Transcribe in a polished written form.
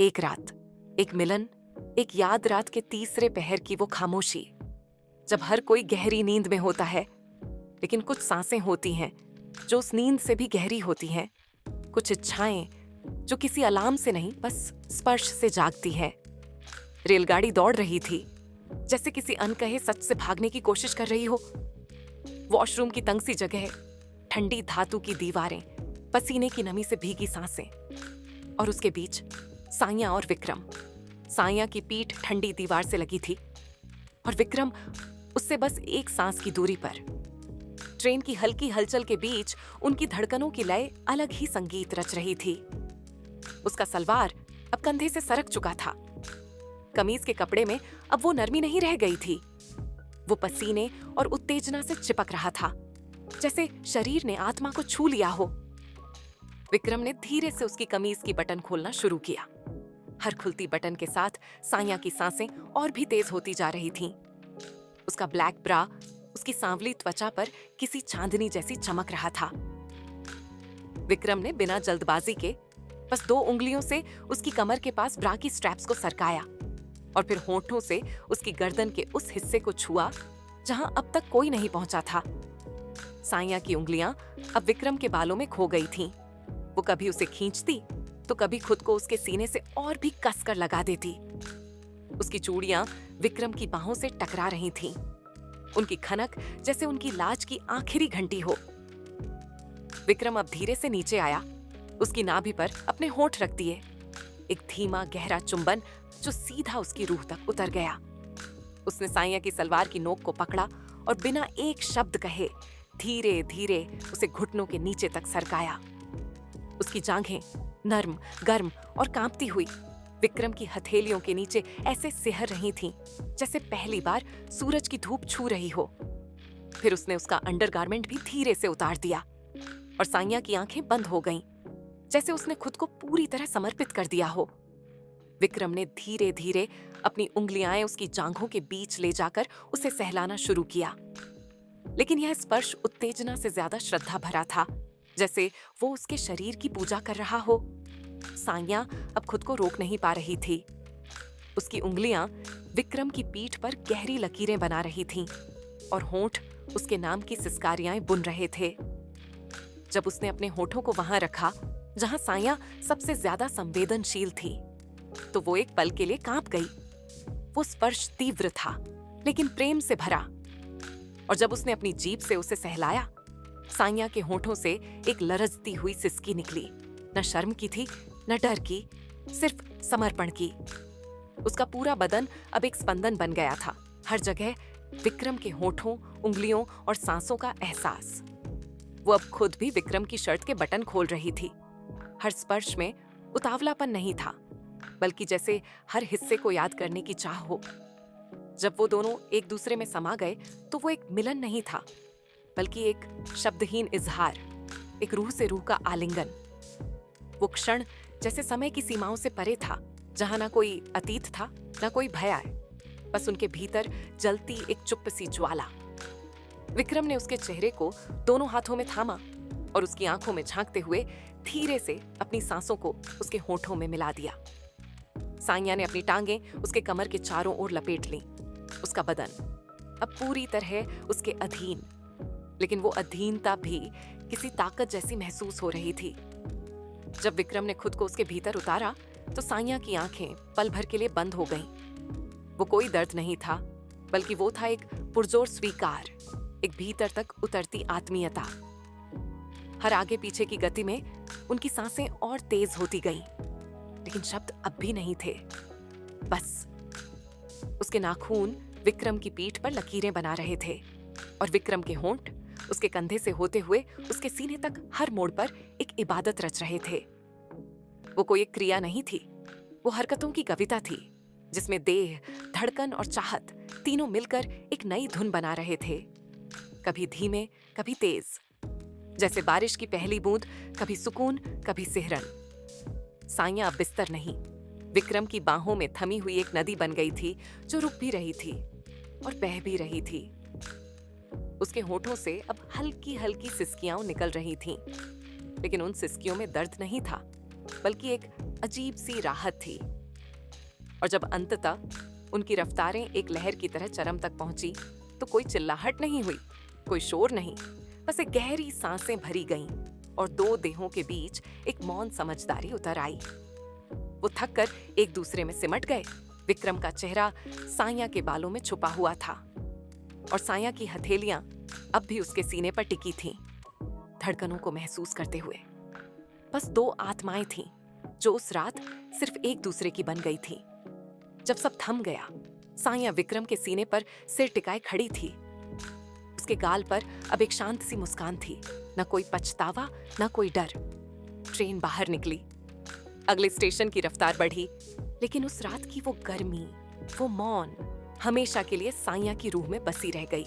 एक रात, एक मिलन, एक याद रात के तीसरे पहर की वो खामोशी, जब हर कोई गहरी नींद में होता है, लेकिन कुछ सांसें होती हैं जो उस नींद से भी गहरी होती हैं, कुछ इच्छाएं जो किसी अलार्म से नहीं बस स्पर्श से जागती हैं। रेलगाड़ी दौड़ रही थी, जैसे किसी अनकहे सच से भागने की कोशिश कर रही हो। वॉशरूम की तंग सी जगह, ठंडी धातु की दीवारें, पसीने की नमी से भीगी सांसें, और उसके बीच साइया और विक्रम। साइया की पीठ ठंडी दीवार से लगी थी और विक्रम उससे बस एक सांस की दूरी पर। ट्रेन की हल्की हलचल के बीच उनकी धड़कनों की लय अलग ही संगीत रच रही थी। उसका सलवार अब कंधे से सरक चुका था। कमीज के कपड़े में अब वो नरमी नहीं रह गई थी। वो पसीने और उत्तेजना से चिपक रहा था, जैसे शरीर ने आत्मा को छू लिया हो। विक्रम ने धीरे से उसकी कमीज की बटन खोलना शुरू किया। हर खुलती बटन के साथ साइया की सांसें और भी तेज होती जा रही थीं। उसका ब्लैक ब्रा उसकी सांवली त्वचा पर किसी चांदनी जैसी चमक रहा था। विक्रम ने बिना जल्दबाजी के बस 2 उंगलियों से उसकी कमर के पास ब्रा की स्ट्रैप्स को सरकाया और फिर होंठों से उसकी गर्दन के उस हिस्से को छुआ जहां अब तक कोई नहीं पहुंचा था। साइया की उंगलियां अब विक्रम के बालों में खो गई थीं। वो कभी उसे खींचती तो कभी खुद को उसके सीने से और भी कसकर लगा देती। उसकी चूड़ियां विक्रम की बाहों से टकरा रही थीं। उनकी खनक जैसे उनकी लाज की आखिरी घंटी हो। विक्रम अब धीरे से नीचे आया, उसकी नाभि पर अपने होंठ रख दिए। एक धीमा गहरा चुंबन जो सीधा उसकी रूह तक उतर गया। उसने साइया की सलवार की नोक को पकड़ा और बिना एक शब्द कहे धीरे धीरे उसे घुटनों के नीचे तक सरकाया। उसकी जांघें नर्म, गर्म और कांपती हुई विक्रम की हथेलियों के नीचे ऐसे सिहर रही थीं, जैसे पहली बार सूरज की धूप छू रही हो। फिर उसने उसका अंडरगारमेंट भी धीरे से उतार दिया और साइया की आंखें बंद हो गईं, जैसे उसने खुद को पूरी तरह समर्पित कर दिया हो। विक्रम ने धीरे धीरे अपनी उंगलियां उसकी जांघों के बीच ले जाकर उसे सहलाना शुरू किया, लेकिन यह स्पर्श उत्तेजना से ज्यादा श्रद्धा भरा था, जैसे वो उसके शरीर की पूजा कर रहा हो। साइया अब खुद को रोक नहीं पा रही थी। उसकी उंगलियां विक्रम की पीठ पर गहरी लकीरें बना रही थीं और होंठ उसके नाम की सिसकारियां बुन रहे थे। जब उसने अपने होठों को वहां रखा जहां साइया सबसे ज्यादा संवेदनशील थी, तो वो एक पल के लिए कांप गई। वो स्पर्श तीव्र था, लेकिन प्रेम से भरा। और जब उसने अपनी जीभ से उसे सहलाया, साइया के होठों से एक लरजती हुई सिसकी निकली। न शर्म की थी, न डर की, सिर्फ समर्पण की। उसका पूरा बदन अब एक स्पंदन बन गया था। हर जगह विक्रम के होठों, उंगलियों और सांसों का एहसास। वो अब खुद भी विक्रम की शर्ट के बटन खोल रही थी। हर स्पर्श में उतावलापन नहीं था, बल्कि जैसे हर हिस्से को याद करने की चाह हो। जब वो दोनों एक दूसरे में समा गए, तो वो एक मिलन नहीं था, बल्कि एक शब्दहीन इजहार, एक रूह से रूह का आलिंगन। वो क्षण जैसे समय की सीमाओं से परे था, जहां ना कोई अतीत था, ना कोई भय, बस उनके भीतर जलती एक चुप सी ज्वाला। विक्रम ने उसके चेहरे को दोनों हाथों में थामा और उसकी आंखों में झांकते हुए धीरे से अपनी सांसों को उसके होठों में मिला दिया। साइया ने अपनी टांगें उसके कमर के चारों ओर लपेट लीं। उसका बदन अब पूरी तरह उसके अधीन, लेकिन वो अधीनता भी किसी ताकत जैसी महसूस हो रही थी। जब विक्रम ने खुद को उसके भीतर उतारा, तो साइया की आंखें पल भर के लिए बंद हो गईं। वो कोई दर्द नहीं था, बल्कि वो था एक पुरजोर स्वीकार, एक भीतर तक उतरती आत्मीयता। हर आगे पीछे की गति में उनकी सांसें और तेज होती गईं, लेकिन शब्द अब भी नहीं थे। बस उसके नाखून विक्रम की पीठ पर लकीरें बना रहे थे और विक्रम के होंठ उसके कंधे से होते हुए उसके सीने तक हर मोड़ पर एक इबादत रच रहे थे। वो कोई एक क्रिया नहीं थी, वो हरकतों की कविता थी, जिसमें देह, धड़कन और चाहत तीनों मिलकर एक नई धुन बना रहे थे। कभी धीमे, कभी तेज, जैसे बारिश की पहली बूंद, कभी सुकून, कभी सिहरन। साइया अब बिस्तर नहीं, विक्रम की बाहों में थमी हुई एक नदी बन गई थी, जो रुक भी रही थी और बह भी रही थी। उसके होठों से अब हल्की हल्की सिसकियां निकल रही थीं, लेकिन उन सिसकियों में दर्द नहीं था, बल्कि एक अजीब सी राहत थी। और जब अंततः उनकी रफ्तारें एक लहर की तरह चरम तक पहुंची, तो कोई चिल्लाहट नहीं हुई, कोई शोर नहीं, बस एक गहरी सांसें भरी गईं और दो देहों के बीच एक मौन समझदारी उतर आई। वो थक कर एक दूसरे में सिमट गए। विक्रम का चेहरा साया के बालों में छुपा हुआ था और साया की हथेलियां अब भी उसके सीने पर टिकी थीं, धड़कनों को महसूस करते हुए। बस दो आत्माएं थीं जो उस रात सिर्फ एक दूसरे की बन गई थीं। जब सब थम गया, साया विक्रम के सीने पर सिर टिकाए खड़ी थी। उसके गाल पर अब एक शांत सी मुस्कान थी, न कोई पछतावा, न कोई डर। ट्रेन बाहर निकली, अगले स्टेशन की रफ्तार बढ़ी, लेकिन उस रात की वो गर्मी, वो मौन हमेशा के लिए साया की रूह में बसी रह गई।